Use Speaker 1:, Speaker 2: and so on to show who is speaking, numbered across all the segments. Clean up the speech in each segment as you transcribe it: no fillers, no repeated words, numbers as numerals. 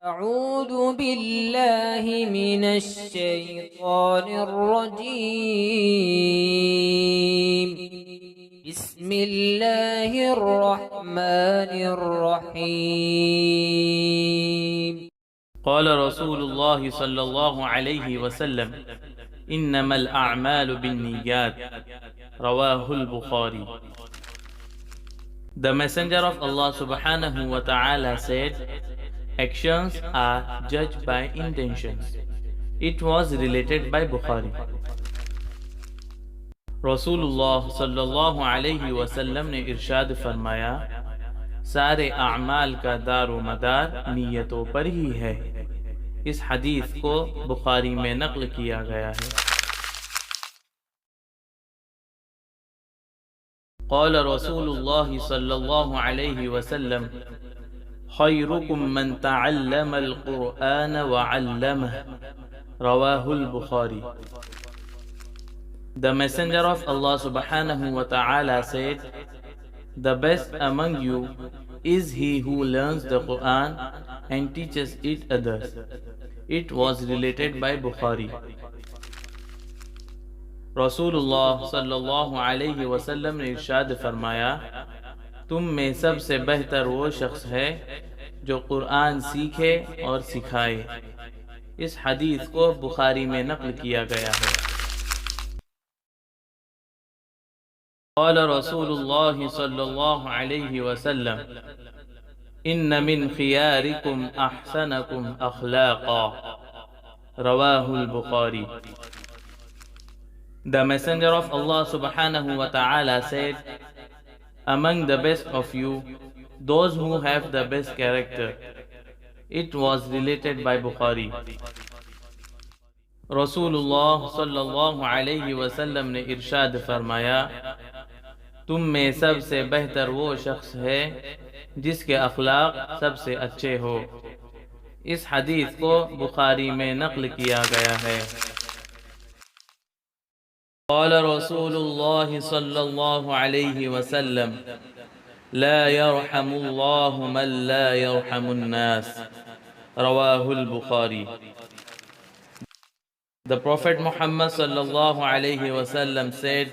Speaker 1: أعوذ بالله من الشيطان الرجيم. بسم الله الرحمن الرحيم.
Speaker 2: قال رسول الله صلى الله عليه وسلم إنما الأعمال بالنيات رواه البخاري. The Messenger of Allah subhanahu wa ta'ala said, actions are judged by intentions. It was related by Bukhari. रसूलुल्लाह सल्लल्लाहु अलैहि वसल्लम ने इरशाद फरमाया, सारे अमाल का दारो मदार नीयतों पर ही है। इस हदीस को बुखारी में नक़्ल किया गया है। क़ाल रसूलुल्लाह सल्लल्लाहु अलैहि वसल्लम खैरुकुम मन तअल्लमल क़ुरआन व अल्लमह रवाहुल Bukhari. The Messenger of Allah subhanahu wa ta'ala said, the best among you is he who learns the Quran and teaches it others. It was related by Bukhari. रसूलुल्लाह सल्लल्लाहु अलैहि वसल्लम ने इरशाद फरमाया, तुम में सबसे बेहतर वो शख्स है जो कुरान सीखे और सिखाए। इस हदीस को बुखारी में नक़्ल किया गया है। क़ाल रसूलुल्लाह सल्लल्लाहु अलैहि वसल्लम इन्न मिन खियारिकुम अहसनकुम अखलाक़ा रवाहुल Bukhari. The Messenger of Allah subhanahu wa ta'ala said, among the best of you, those who have the best character. It was related by Bukhari. रसूलुल्लाह सल्लल्लाहु अलैहि वसल्लम ने इरशाद फरमाया, तुम में सबसे बेहतर वो शख्स है जिसके अखलाक सबसे अच्छे हो। इस हदीस को बुखारी में नक़्ल किया गया है। क़ाल रसूलुल्लाह सल्लल्लाहु अलैहि वसल्लम ला यरहमुल्लाहु मन ला यरहमुन्नास रवाहुल Bukhari. The Prophet Muhammad sallallahu alaihi wasallam said,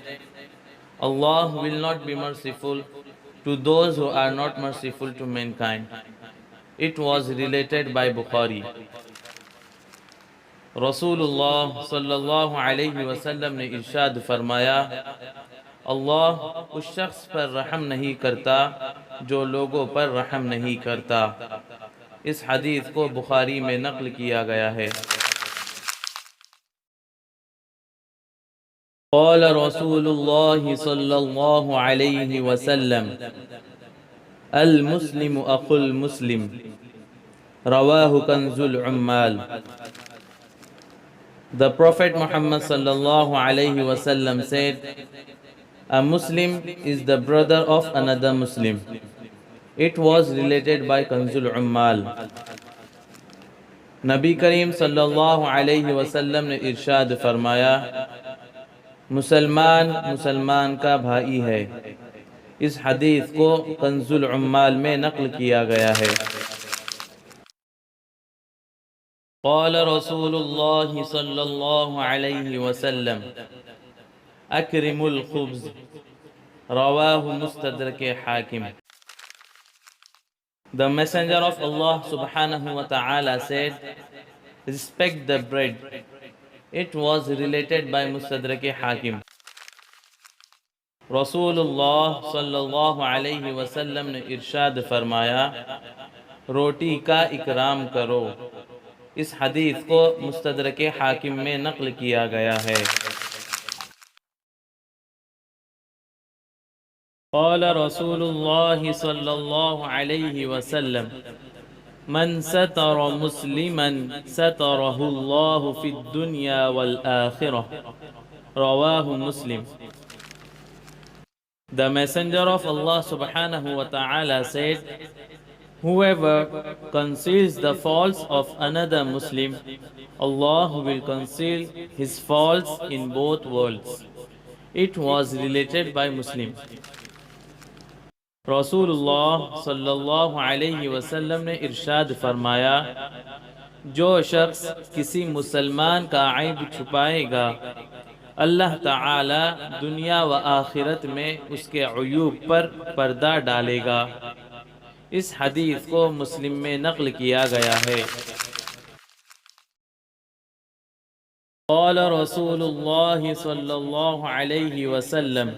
Speaker 2: Allah will not be merciful to those who are not merciful to mankind. It was related by Bukhari. रसूलुल्लाह सल्लल्लाहु अलैहि वसल्लम ने इरशाद फरमाया, अल्लाह उस शख्स पर रहम नहीं करता जो लोगों पर रहम नहीं करता। इस हदीस को बुखारी में नक़्ल किया गया है। क़ाल रसूलुल्लाह सल्लल्लाहु अलैहि वसल्लम अल मुस्लिमु अखुल मुस्लिम रवाहु कंजुल उम्माल। The Prophet Muhammad sallallahu alaihi wasallam said, a Muslim is the brother of another Muslim. It was related by Kanzul Ummal. नबी करीम सल्लल्लाहु अलैहि वसल्लम ने इरशाद फरमाया, मुसलमान मुसलमान का भाई है। इस हदीस को कंजुल उम्माल में नक़्ल किया गया है। क़ाल रसूलुल्लाह सल्लल्लाहु अलैहि वसल्लम अकरिमुल खुब्ज़ रवाहु मुस्तदरक हाकिम। The Messenger of Allah subhanahu wa ta'ala said, respect the bread. It was related by Mustadrak Hakim. रसूलुल्लाह सल्लल्लाहु अलैहि वसल्लम ने इरशाद फरमाया, रोटी का इकराम करो। इस हदीस को मुस्तदरक हाकिम में नक़्ल किया गया है। क़ाल रसूलुल्लाह सल्लल्लाहु अलैहि वसल्लम मन सतर मुस्लिमन सतरहुल्लाहु फिद दुनिया वल आखिरह रवाहु मुस्लिम। The Messenger of Allah subhanahu wa ta'ala said, whoever conceals the faults of another Muslim, Allah will conceal his faults in both worlds. It was related by Muslim. रसूलुल्लाह सल्लल्लाहु अलैहि वसल्लम ने इरशाद फरमाया, जो शख्स किसी मुसलमान का ऐब छुपाएगा, अल्लाह ताला दुनिया व आखिरत में उसके अयूब पर पर्दा डालेगा। इस हदीस को मुस्लिम में नक़ल किया गया है। क़ाल रसूलुल्लाह सल्लल्लाहु अलैहि वसल्लम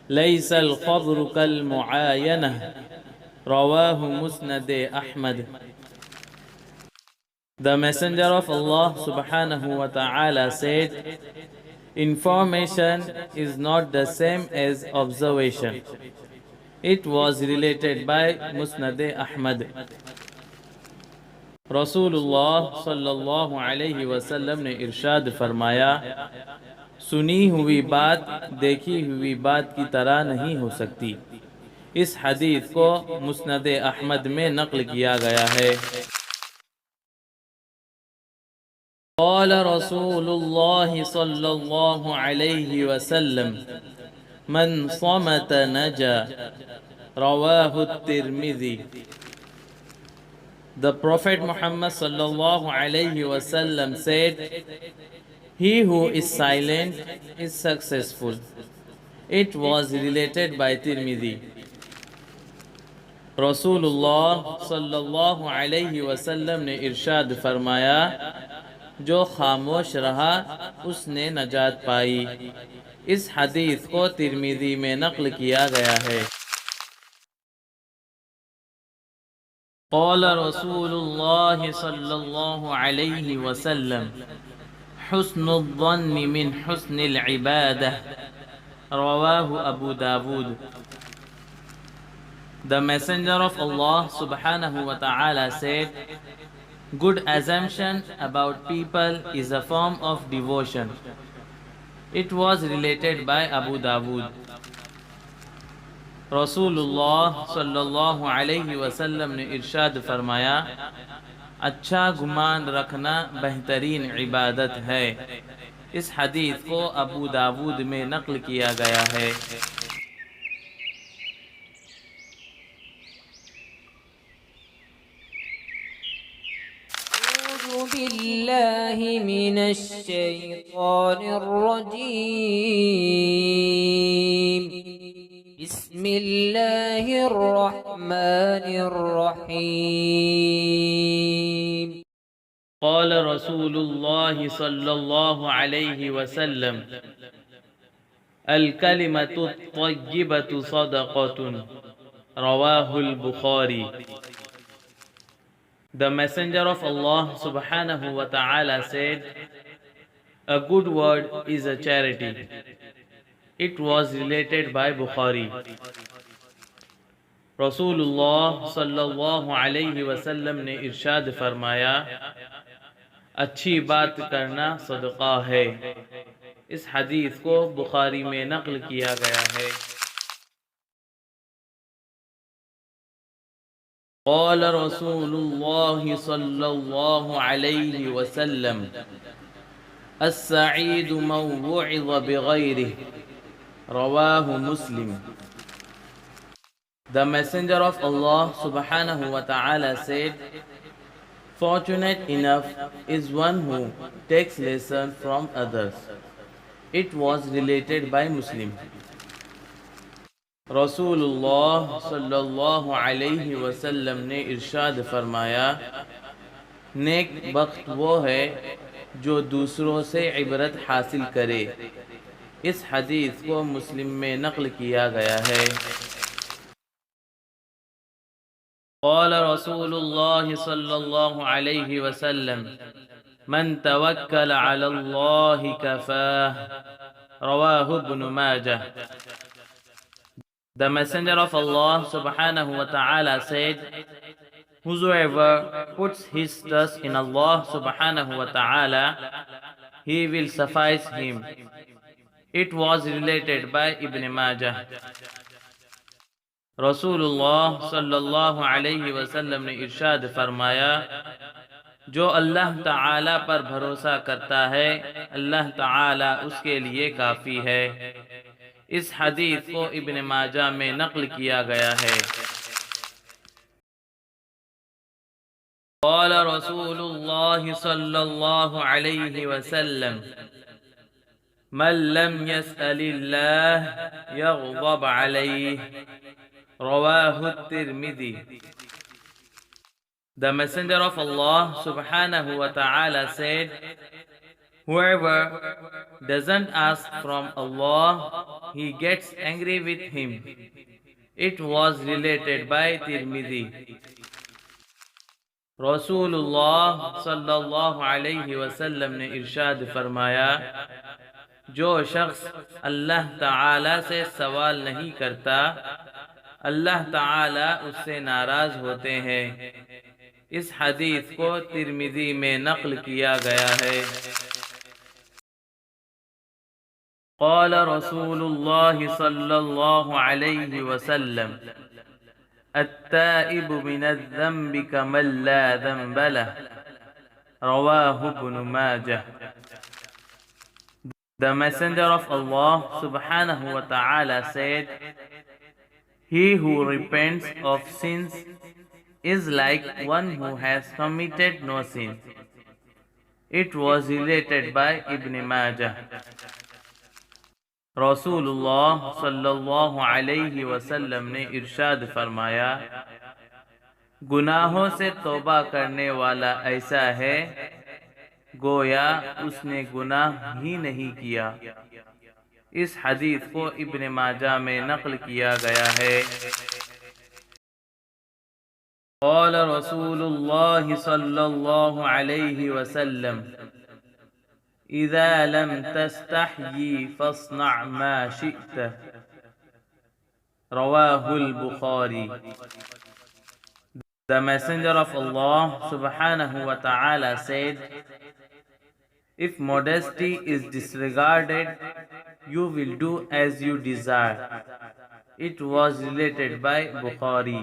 Speaker 2: लैसल क़ब्र कल मुआयनह, रवाहु मुस्नद Ahmad. The Messenger of Allah subhanahu wa ta'ala said, information is not the same as observation. It was related by Musnad Ahmad. रसूलुल्लाह सल्लल्लाहु अलैहि वसल्लम ने इरशाद फरमाया, सुनी हुई बात देखी हुई बात की तरह नहीं हो सकती। इस हदीस को मुस्नद अहमद में नक़ल किया गया है। क़ाल रसूलुल्लाह सल्लल्लाहु अलैहि वसल्लम मन समत नजा, रवाहु Tirmidhi. The Prophet Muhammad sallallahu alaihi wasallam said, he who is silent is successful. It was related by Tirmidhi. रसूलुल्लाह सल्लल्लाहु अलैहि वसल्लम ने इरशाद फरमाया, जो खामोश रहा उसने नजात पाई। इस हदीस को तिर्मिज़ी में नक़ल किया गया है। क़ाल रसूलुल्लाह सल्लल्लाहु अलैहि वसल्लम हुस्नुज़्ज़न्नि मिन हुस्निल इबादह, रवाहु Abu Dawood. The Messenger of Allah subhanahu wa ta'ala said, good assumption about people is a form of devotion. It was related by Abu Dawood. रसूलुल्लाह सल्लल्लाहु अलैहि वसल्लम ने इरशाद फरमाया, अच्छा गुमान रखना बेहतरीन इबादत है। इस हदीस को अबू दाऊद में नक़ल किया गया है।
Speaker 1: أعوذ بالله من الشيطان الرجيم. بسم الله الرحمن الرحيم.
Speaker 2: قال رسول الله صلى الله عليه وسلم الكلمة الطيبة صدقة، رواه البخاري. The Messenger of Allah subhanahu wa ta'ala said, a good word is a charity. It was related by Bukhari. रसूलुल्लाह सल्लल्लाहु अलैहि वसल्लम ने इरशाद फरमाया, अच्छी बात करना सदका है। इस हदीस को बुखारी में नक़ल किया गया है। क़ाल रसूलुल्लाह सल्लल्लाहु अलैहि वसल्लम अस्सईदु मन वुइज़ बिग़ैरिही, रवाहु मुस्लिम। The Messenger of Allah subhanahu wa ta'ala said, fortunate enough is one who takes lesson from others. It was related by Muslim. रसूलुल्लाह सल्लल्लाहु अलैहि वसल्लम ने इरशाद फरमाया, नेक बख्त वो है जो दूसरों से इबरत हासिल करे। इस हदीस को मुस्लिम में नक़ल किया गया है। क़ाल रसूलुल्लाह सल्लल्लाहु अलैहि वसल्लम मन तवक्कल अलल्लाहि कफ़ाह, रवाहु इब्न माजाह। The Messenger of Allah subhanahu wa ta'ala said, whosoever puts his trust in Allah subhanahu wa ta'ala, he will suffice him. It was related by Ibn Majah. रसूलुल्लाह सल्लल्लाहु अलैहि वसल्लम ने इरशाद फरमाया, जो अल्लाह ताला पर भरोसा करता है, अल्लाह ताला उसके लिए काफ़ी है। इस हदीस को इब्न माजा में नक़ल किया गया है। क़ाल रसूलुल्लाह सल्लल्लाहु अलैहि वसल्लम मन लम यसअलिल्लाह यग़ज़ब अलैहि, रवाहु Tirmidhi. The Messenger of Allah subhanahu wa ta'ala said, whoever doesn't ask from Allah, he gets angry with him. It was related by Tirmidhi. रसूलुल्लाह सल्लल्लाहु अलैहि वसल्लम ने इरशाद फरमाया, जो शख्स अल्लाह ताला से सवाल नहीं करता, अल्लाह ताला उससे नाराज होते हैं। इस हदीस को तिर्मिज़ी में नक़ल किया गया है। क़ाल रसूलुल्लाह सल्लल्लाहु अलैहि वसल्लम अत्ताइबु मिनज़्ज़म्बि कमन ला ज़म्ब लह, रवाहु इब्न माजाह। The Messenger of Allah subhanahu wa ta'ala said, he who repents of sins is like one who has committed no sin. It was related by Ibn Majah. रसूलुल्लाह सल्लल्लाहु अलैहि वसल्लम ने इरशाद फरमाया, गुनाहों से तौबा करने वाला ऐसा है गोया उसने गुनाह ही नहीं किया। इस हदीस को इब्न माजा में नक़ल किया गया है। क़ाल रसूलुल्लाह सल्लल्लाहु अलैहि वसल्लम इज़ा लम तस्तहयी फस्नअ मा शिअत, रवाहुल Bukhari. The Messenger of Allah subhanahu wa ta'ala said, if modesty is disregarded, you will do as you desire. It was related by Bukhari.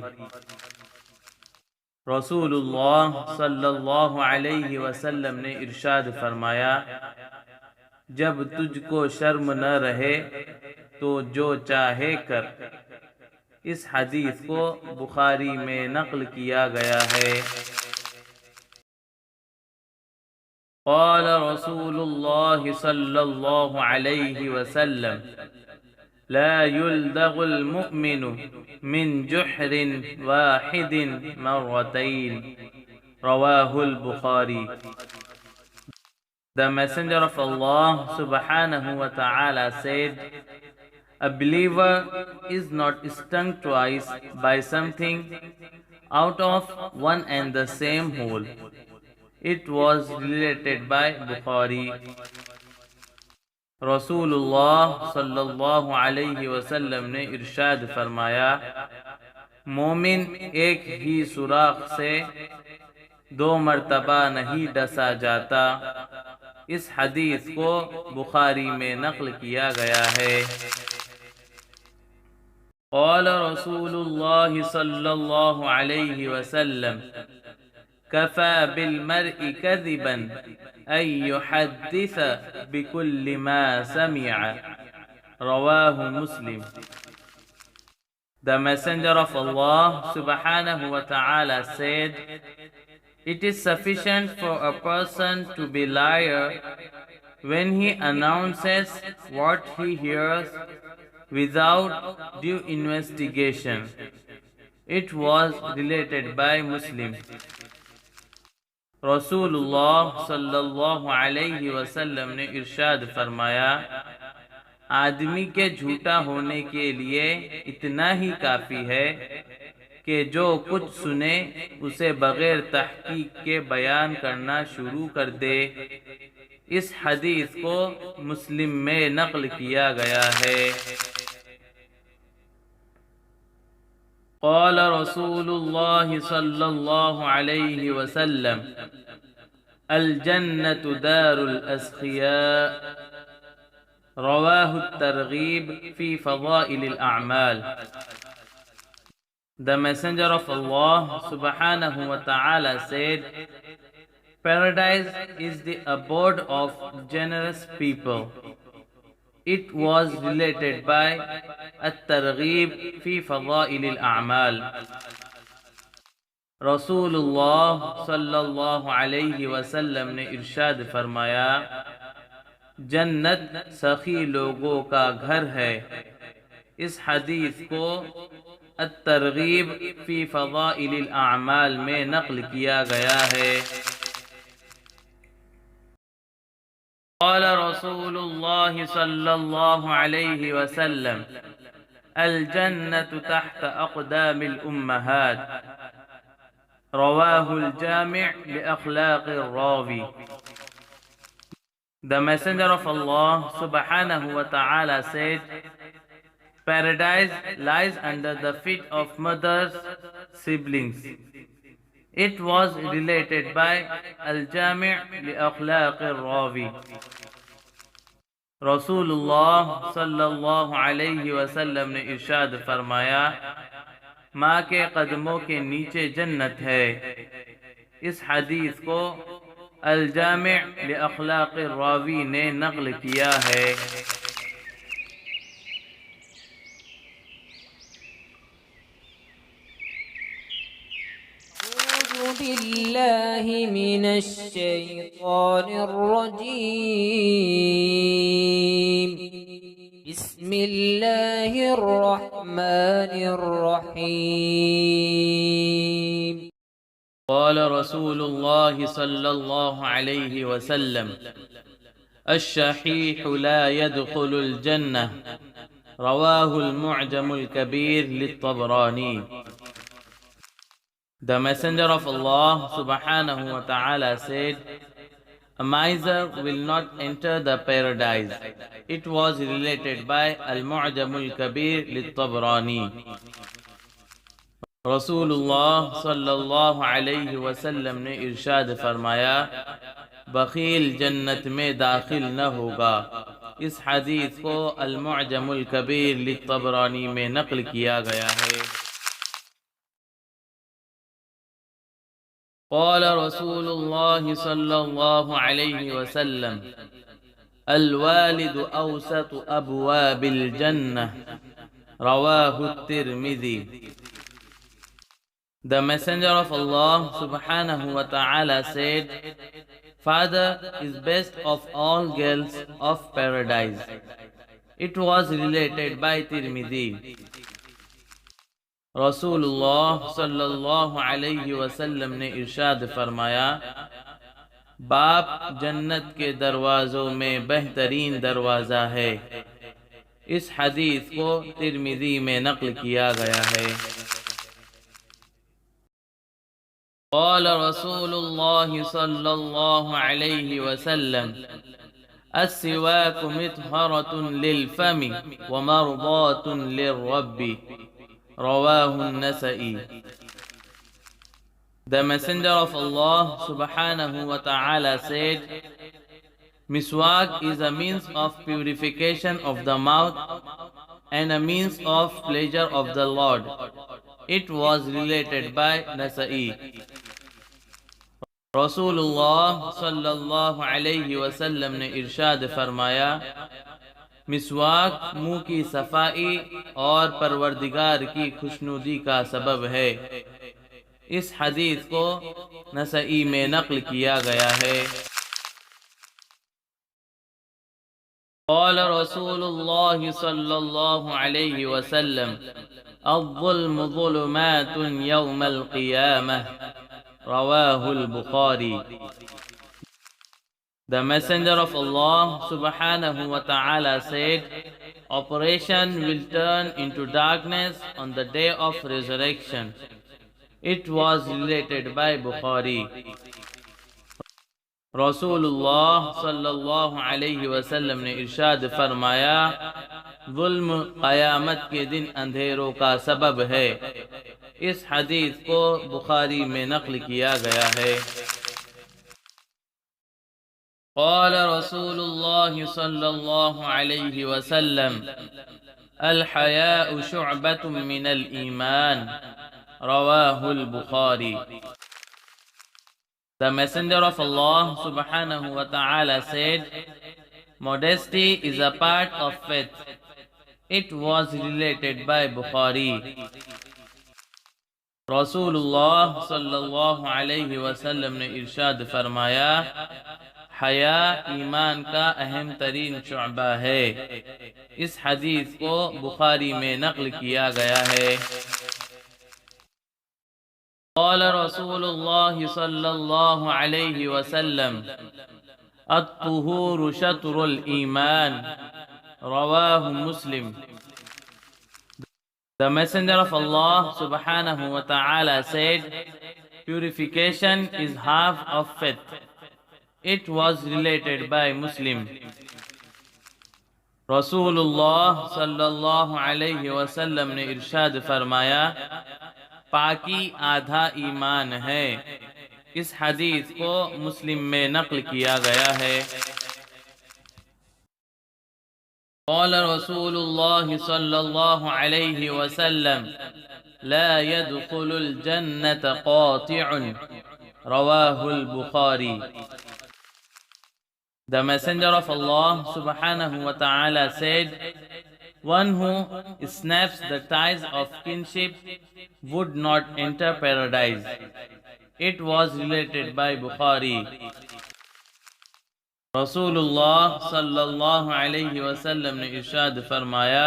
Speaker 2: रसूलुल्लाह सल्लल्लाहु अलैहि वसल्लम ने इरशाद फरमाया, जब तुझको शर्म न रहे तो जो चाहे कर। इस हदीस को बुखारी में नक़ल किया गया है। क़ाल रसूलुल्लाह सल्लल्लाहु अलैहि वसल्लम ला युल्दग़ुल मुअमिनु मिन जुहरिन वाहिदिन मर्रतैन, रवाहुल Bukhari. The Messenger of Allah subhanahu wa ta'ala said, a believer is not stung twice by something out of one and the same hole. It was related by Bukhari. रसूलुल्लाह सल्लल्लाहु अलैहि वसल्लम ने इरशाद फरमाया, मोमिन एक ही सुराख से दो मर्तबा नहीं डसा जाता। इस हदीस को बुखारी में नक़ल किया गया है। क़ाल रसूलुल्लाह सल्लल्लाहु अलैहि वसल्लम कफ़ा बिल मर्इ कज़िबन अन युहद्दिस बिकुल्लि मा समिअ, रवाहु मुस्लिम। The Messenger of Allah subhanahu wa ta'ala said, it is sufficient for a person to be liar when he announces what he hears without due investigation. It was related by Muslim. रसूलुल्लाह सल्लल्लाहु अलैहि वसल्लम ने इरशाद फरमाया, आदमी के झूठा होने के लिए इतना ही काफ़ी है कि जो कुछ सुने उसे बग़ैर तहक़ीक़ के बयान करना शुरू कर दे। इस हदीस को मुस्लिम में नक़ल किया गया है। क़ाल रसूलुल्लाह सल्लल्लाहु अलैहि वसल्लम अल जन्नतु दारुल अस्ख़िया, रवाहु तरग़ीब फ़ी फ़ज़ाइलिल अअमाल। The Messenger of Allah subhanahu wa ta'ala said, paradise is the abode of generous people. It was related by At-Targhib fi Fadail al-A'mal. रसूलुल्लाह सल्लल्लाहु अलैहि वसल्लम ने इरशाद फरमाया, जन्नत सखी लोगों का घर है। इस हदीस को अत-तरगीब फी फ़ज़ाइलिल अअमाल में नक़ल किया गया है। क़ाल रसूलुल्लाह सल्लल्लाहु अलैहि वसल्लम, अल जन्नतु तहत अक़दामिल उम्महात, रवाहुल जामि' li अख़लाक़िर Ravi. The Messenger of Allah subhanahu wa ta'ala said, paradise lies under the feet of mother's siblings. It was related by Al-Jami' li Akhlaqir Rawi. Rasulullah sallallahu alayhi wa sallam ने इरशाद फरमाया, माँ के कदमों के नीचे जन्नत है। इस हदीस को अल-जामि' li अख़लाक़िर रावी ने नक़ल किया है।
Speaker 1: أعوذ بالله من الشيطان الرجيم. بسم الله الرحمن الرحيم.
Speaker 2: قال رسول الله صلى الله عليه وسلم، الشحيح لا يدخل الجنة، رواه المعجم الكبير للطبراني. The Messenger of Allah subhanahu wa ta'ala said, a miser will not enter the paradise. It was related by Al-Mu'jam al-Kabir lit-Tabrani. रसूलुल्लाह सल्लल्लाहु अलैहि वसल्लम ने इरशाद फरमाया, बखील जन्नत में दाखिल न होगा। इस हदीस को अल-मुअजमुल कबीर लित-तबरानी में नक़ल किया गया है। क़ाल रसूलुल्लाह सल्लल्लाहु अलैहि वसल्लम, अल-वालिदु औसतु अबवाबिल जन्नह, रवाहु Tirmidhi. The Messenger of Allah subhanahu wa ta'ala said, father is best of all girls of paradise. It was related by Tirmidhi. Rasulullah sallallahu alayhi wa sallam ने इरशाद फरमाया, बाप जन्नत के दरवाज़ों में बेहतरीन दरवाज़ा है। इस हदीस को तिर्मिज़ी में नक़ल किया गया है। قال رسول الله صلى الله عليه وسلم، السواك مطهرة للفم ومرضاة للرب، رواه النسائي. The Messenger of Allah subhanahu wa ta'ala said, miswak is a means of purification of the mouth and a means of pleasure of the Lord. It was related by Nasa'i. रसूलुल्लाह सल्लल्लाहु अलैहि वसल्लम ने इरशाद फरमाया, मिसवाक मुंह की सफाई और परवरदिगार की खुशनुदी का सबब है। इस हदीस को नसई में नक़ल किया गया है। क़ाल रसूलुल्लाह सल्लल्लाहु अलैहि वसल्लम, अज़्ज़ुल्मु ज़ुलुमातुन यौमल क़ियामह, रवाहुल Bukhari. The Messenger of Allah subhanahu wa ta'ala said, operation will turn into darkness on the day of resurrection. It was related by Bukhari. Rasulullah sallallahu alayhi wa sallam ने इरशाद फरमाया, जुल्म क़यामत के दिन अंधेरों का सबब है। इस हदीस को बुखारी में नक़ल किया गया है। क़ाल रसूलुल्लाह सल्लल्लाहु अलैहि वसल्लम, अल हयाउ शुअबतुम मिनल ईमान, रवाहुल Bukhari. The Messenger of Allah subhanahu wa ta'ala said, Modesty is a part of faith. It was related by Bukhari. Rasulullah sallallahu alaihi wasallam ने इरशाद फरमाया, हया ईमान का अहम तरीन शुअबा है। इस हदीस को बुखारी में नक़ल किया गया है। क़ाल रसूलुल्लाह सल्लल्लाहु अलैहि वसल्लम अत्तुहूरु शत्रुल ईमान, रवाहु मुस्लिम। The Messenger of Allah subhanahu wa ta'ala said, purification is half of faith. It was related by Muslim. Rasulullah sallallahu alayhi wa sallam ने इरशाद फरमाया, पाकी आधा ईमान है। इस हदीस को मुस्लिम में नक़ल किया गया है। قال رسول الله صلى الله عليه وسلم لا يدخل الجنة قاطع، رواه البخاري. The Messenger of Allah subhanahu wa ta'ala said, one who snaps the ties of kinship would not enter paradise. It was related by Bukhari. रसूलुल्लाह सल्लल्लाहु अलैहि वसल्लम ने इरशाद फरमाया,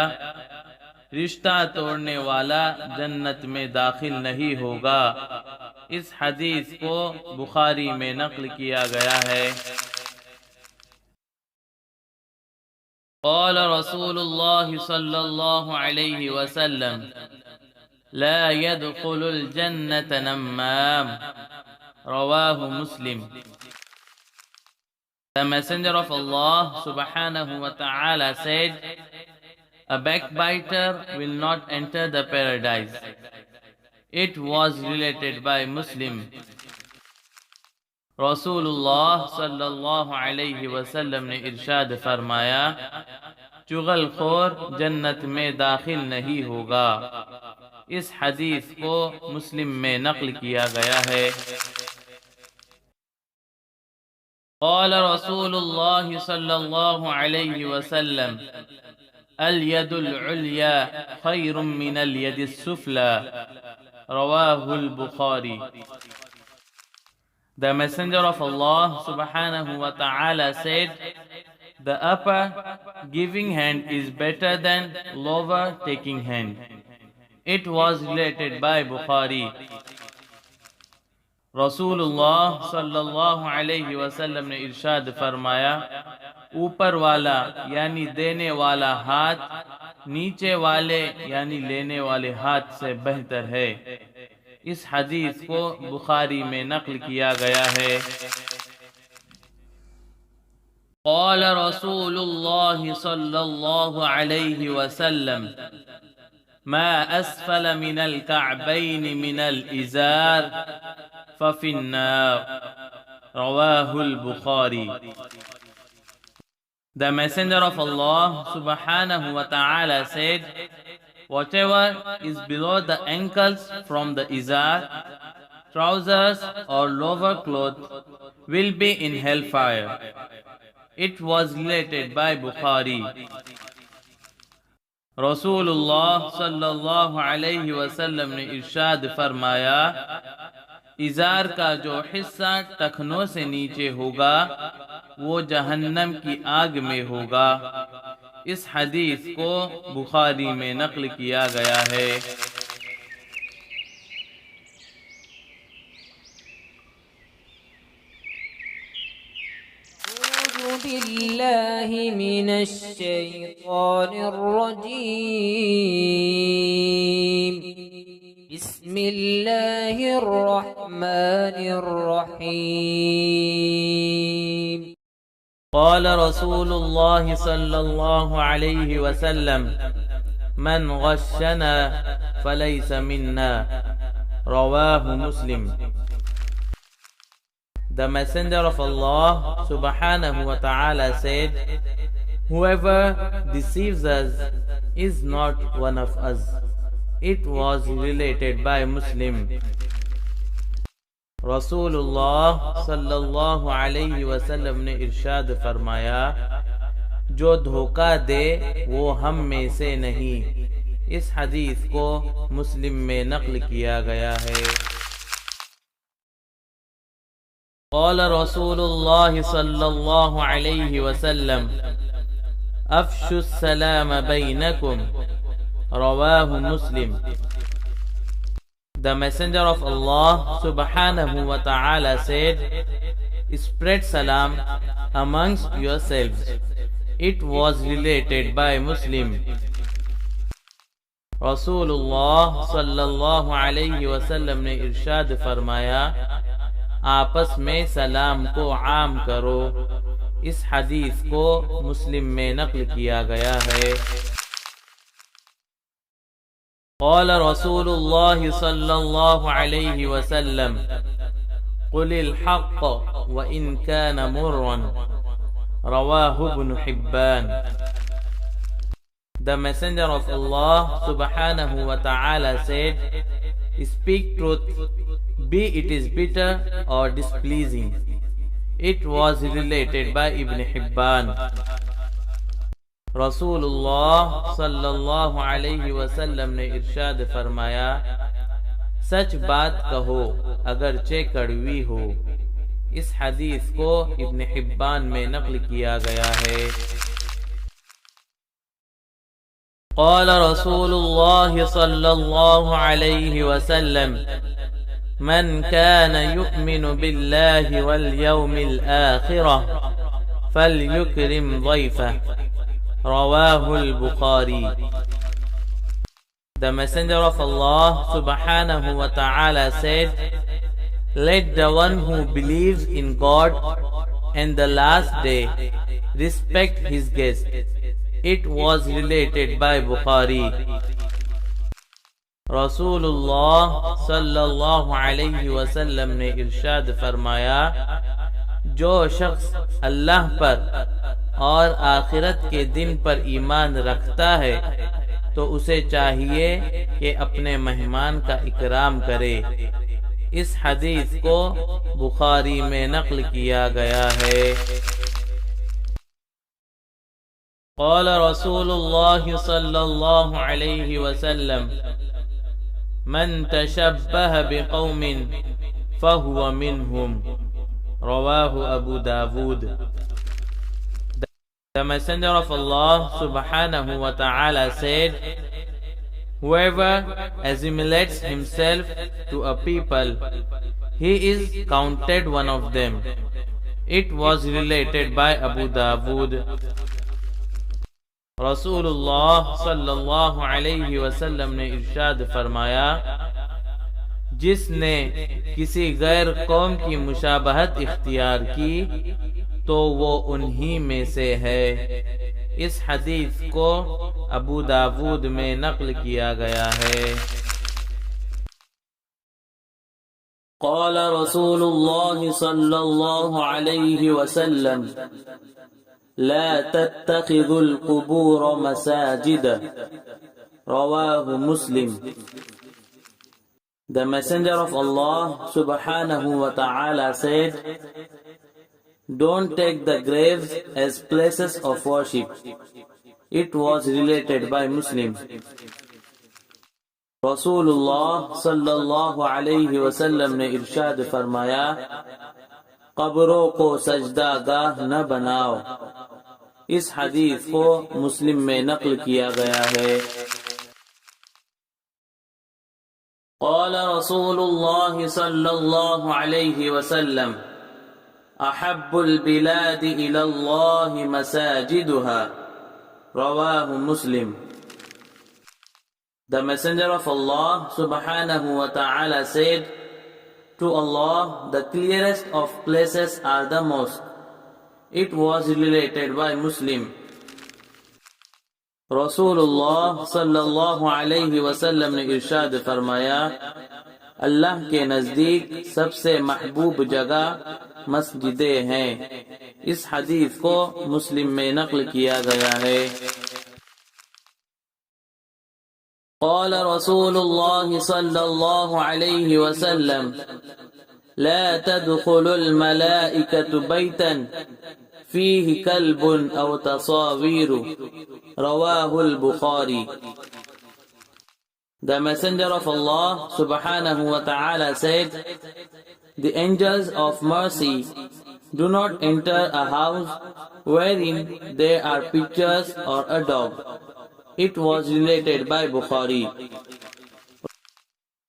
Speaker 2: रिश्ता तोड़ने वाला जन्नत में दाखिल नहीं होगा। इस हदीस को बुखारी में नक़ल किया गया है। क़ाल रसूलुल्लाह सल्लल्लाहु अलैहि वसल्लम ला यदखुलुल जन्नत नम्माम, रवाहु मुस्लिम। The Messenger of Allah subhanahu wa ta'ala said, a backbiter will not enter the paradise. It was related by Muslim. Rasulullah sallallahu alayhi wa sallam ने इरशाद फरमाया, चुगलखोर जन्नत में दाखिल नहीं होगा। इस हदीस को मुस्लिम में नक़ल किया गया है। قال رسول الله صلى الله عليه وسلم اليد العليا خير من اليد السفلى، رواه البخاري. The Messenger of Allah subhanahu wa ta'ala said, the upper giving hand is better than lower taking hand. It was related by Bukhari. रसूलुल्लाह सल्लल्लाहु अलैहि वसल्लम ने इरशाद फरमाया, ऊपर वाला यानी देने वाला हाथ नीचे वाले यानी लेने वाले हाथ से बेहतर है। इस हदीस को बुखारी में नक़ल किया गया है। क़ाल रसूलुल्लाह सल्लल्लाहु अलैहि वसल्लम मा अस्फल मिनल कअबैन मिनल इज़ार फ़फ़िन्नार, रवाहुल Bukhari. The Messenger of Allah subhanahu wa ta'ala said, whatever is below the ankles from the izar, trousers or lower cloth will be in hellfire. It was related by Bukhari. Rasulullah sallallahu alayhi wa sallam ने इरशाद फरमाया, इज़ार का जो हिस्सा टखनों से नीचे होगा वो जहन्नम की आग में होगा। इस हदीस को बुखारी में नक़ल किया गया है।
Speaker 1: أعوذ بالله من الشيطان الرجيم. بسم الله الرحمن الرحيم.
Speaker 2: قال رسول الله صلى الله عليه وسلم من غشنا فليس منا، رواه مسلم. The Messenger of Allah subhanahu wa ta'ala said, whoever deceives us is not one of us. It was related by Muslim. रसूलुल्लाह सल्लल्लाहु अलैहि वसल्लम ने इरशाद फरमाया, जो धोखा दे वो हम में से नहीं। इस हदीस को मुस्लिम में नक़ल किया गया है। क़ाल रसूलुल्लाह सल्लल्लाहु अलैहि वसल्लम अफ़शु सलाम बैनकुम, रवाहु मुस्लिम। The Messenger of Allah subhanahu wa ta'ala said, spread salam amongst yourselves. It was related by Muslim. रसूलुल्लाह सल्लल्लाहु अलैहि वसल्लम ने इरशाद फरमाया, आपस में सलाम को आम करो। इस हदीस को मुस्लिम में नक़ल किया गया है। क़ाल रसूलुल्लाह सल्लल्लाहु अलैहि वसल्लम क़ुलिल हक़्क़ व इन कान मुर्रन, रवाहु इब्न Hibban. The Messenger of Allah subhanahu wa ta'ala said, speak truth, be it is bitter or displeasing. It was related by Ibn Hibban. रसूलुल्लाह सल्लल्लाहु अलैहि वसल्लम ने इरशाद फरमाया, सच बात कहो अगरचे कड़वी हो। इस हदीस को इब्न हिब्बान में नक़ल किया गया है। क़ाल रसूलुल्लाह सल्लल्लाहु अलैहि वसल्लम मन कान युमिनु बिल्लाहि वल यौमिल आखिरह फलयुकरिम ज़ैफ़ह, रवाहुल Bukhari. The Messenger of Allah subhanahu wa ta'ala said, let the one who believes in God and the last day respect his guest. It was related by Bukhari. रसूलुल्लाह सल्लल्लाहु अलैहि वसल्लम ने इरशाद फरमाया, जो शख्स अल्लाह पर और आखिरत के दिन पर ईमान रखता है तो उसे चाहिए कि अपने मेहमान का इकराम करे। इस हदीस को बुखारी में नक़ल किया गया है। क़ाल रसूलुल्लाह सल्लल्लाहु अलैहि वसल्लम मन तशब्बह बिक़ौमिन फहुव मिनहुम, रवाहु Abu Dawood. The Messenger of Allah subhanahu wa ta'ala said, whoever assimilates himself to a people, he is counted one of them. It was related by Abu Dawood. रसूलुल्लाह सल्लल्लाहु अलैहि वसल्लम ने इरशाद फरमाया, जिसने किसी गैर कौम की मुशाबहत इख्तियार की तो वो उन्हीं में से है। इस हदीस को अबू दाऊद में नक़ल किया गया है। क़ाल रसूलुल्लाह सल्लल्लाहु अलैहि वसल्लम ला तत्तखिज़ुल क़ुबूर मसाजिद, रवाहु मुस्लिम। The Messenger of Allah subhanahu wa ta'ala said, don't take the graves as places of worship. It was related by Muslim. रसूलुल्लाह सल्लल्लाहु अलैहि वसल्लम ने इरशाद फरमाया, कब्रों को सजदागाह न बनाओ। इस हदीस को मुस्लिम में नक़ल किया गया है। क़ाल रसूलुल्लाह सल्लल्लाहु अलैहि वसल्लम अहब्बुल बिलादि इलल्लाहि मसाजिदुहा, रवाहु मुस्लिम। The Messenger of Allah subhanahu wa ta'ala said, to Allah the clearest of places are the mosque. It was related by Muslim. रसूलुल्लाह सल्लल्लाहु अलैहि वसल्लम ने इरशाद फरमाया, अल्लाह के नज़दीक सबसे महबूब जगह मस्जिदें हैं। इस हदीस को मुस्लिम में नक़ल किया गया है। क़ाल रसूलुल्लाह सल्लल्लाहु अलैहि वसल्लम ला तदखुलुल मलाइकतु बैतन फीहि कल्बुन अव तसावीरु रवाहुल Bukhari. The Messenger of Allah subhanahu wa ta'ala said, the angels of mercy do not enter a house wherein there are pictures or a dog. It was related by Bukhari.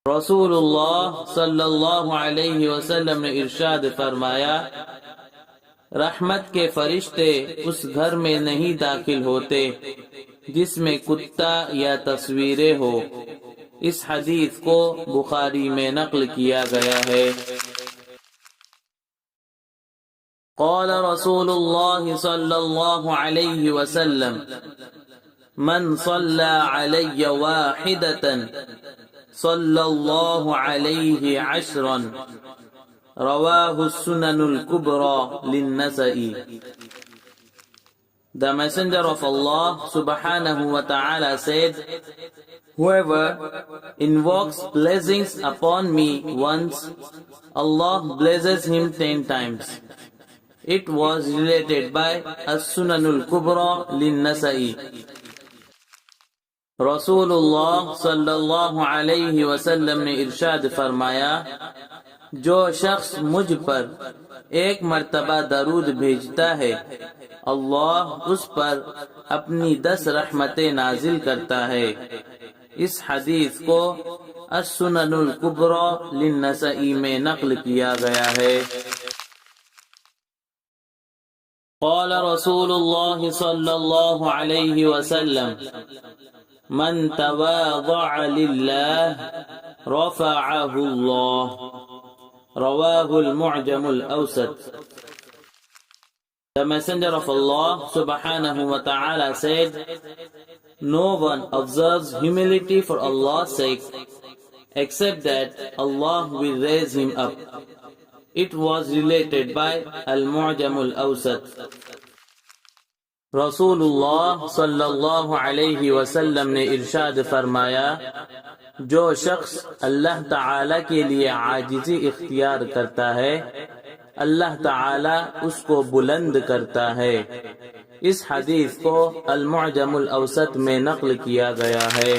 Speaker 2: रसूलुल्लाह सल्लल्लाहु अलैहि वसल्लम ने इरशाद फरमाया, रहमत के फरिश्ते उस घर में नहीं दाखिल होते जिसमें कुत्ता या तस्वीरें हो। इस हदीस को बुखारी में नक्ल किया गया है। क़ाल रसूलुल्लाह सल्लल्लाहु अलैहि वसल्लम, मन सल्ला अलैहि वाहिदतन सल्लल्लाहु अलैहि अशरन, रवाहु सुननुल कुबरा लिन्नसाई। The Messenger of Allah subhanahu wa ta'ala said, whoever invokes blessings upon me once, Allah blesses him 10 times. It was related by As-Sunanul Kubra Lin-Nasai. Rasulullah sallallahu alayhi wasallam ने इरशाद फरमाया, जो शख्स मुझ पर एक मर्तबा दरूद भेजता है, अल्लाह उस पर अपनी 10 रहमतें नाजिल करता है। इस हदीस को अस-सुननुल कुबरा लिन-नसाई में नक्ल किया गया है। क़ाल रसूलुल्लाह सल्लल्लाहु अलैहि वसल्लम, मन तवाज़अ लिल्लाह रफ़अहु अल्लाह, रवाहुल मुअजमुल औसत। The Messenger of Allah subhanahu wa ta'ala said, no one observes humility for Allah's sake except that Allah will raise him up. It was related by Al-Mu'jamul Awsat. Rasulullah sallallahu alayhi wasallam ने इरशाद फरमाया, जो शख्स अल्लाह ताला के लिए आजिज़ी इख्तियार करता है, अल्लाह ताला उसको बुलंद करता है। इस हदीस को अल-मुअजमुल औसत में नक्ल किया गया है।